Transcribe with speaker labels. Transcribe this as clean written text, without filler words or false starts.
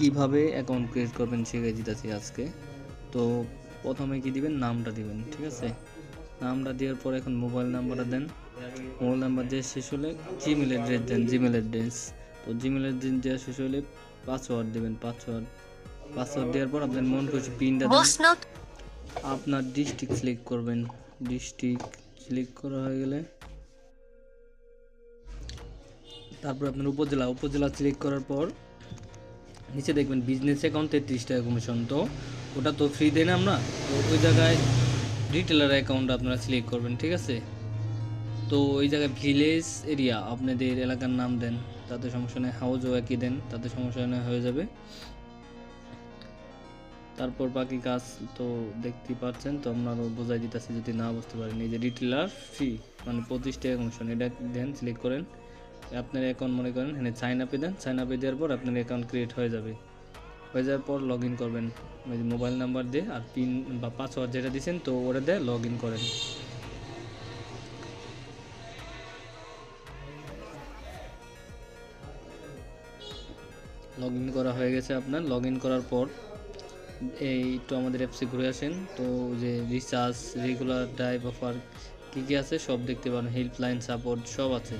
Speaker 1: কিভাবে account create করবেন শিখিয়ে দিতেছি আজকে। তো প্রথমে কি দিবেন, নামটা দিবেন, ঠিক আছে। নামটা দেওয়ার পর এখন মোবাইল নাম্বারটা দেন। মোবাইল নাম্বার দিয়ে শেষ হলে জিমেল অ্যাড্রেস দেন, জিমেল অ্যাড্রেস। তো জিমেল অ্যাড্রেস দেওয়া শেষ হলে পাসওয়ার্ড দেবেন, পাসওয়ার্ড দেওয়ার পর আপনার মন খুশি পিনটা দেন। আপনার ডিস্ট্রিক্ট সিলেক্ট করবেন, ডিস্ট্রিক্ট সিলেক্ট করা হয়ে গেলে তারপর আপনার উপজেলা সিলেক্ট করার পর নিচে দেখবেন বিজনেস অ্যাকাউন্ট 33 টাকা কমিশন। তো ওটা তো ফ্রি দেন আমরা, তো ওই জায়গায় রিটেলার অ্যাকাউন্ট আপনারা সিলেক্ট করবেন, ঠিক আছে। তো ওই জায়গায় ভিলেজ এরিয়া আপনাদের এলাকার নাম দেন, তাতে সমস্যা নেই। হাউসও একই দেন, তাতে সমস্যা নেই, হয়ে যাবে। তারপর বাকি কাজ তো দেখতেই পাচ্ছেন, তো আপনারও বোঝাই দিতেছি যদি না বুঝতে পারেন। এই যে রিটেলার ফ্রি মানে 25 টাকা কমিশন, এটা দেন, সিলেক্ট করেন। আপনার অ্যাকাউন্ট মনে করেন এখানে সাইন আপে দেন, সাইন আপে দেওয়ার পর আপনার অ্যাকাউন্ট ক্রিয়েট হয়ে যাবে। হয়ে যাওয়ার পর লগ ইন করবেন ওই যে মোবাইল নাম্বার দিয়ে, আর পিন বা পাসওয়ার্ড যেটা দিয়েছেন তো ওটা দিয়ে লগ ইন করেন। লগ ইন করা হয়ে গেছে আপনার। লগ ইন করার পর এই একটু আমাদের অ্যাপসে ঘুরে আসেন। তো যে রিচার্জ, রেগুলার, টাইপ অফার কী কী আছে সব দেখতে পারেন, হেল্পলাইন, সাপোর্ট সব আছে।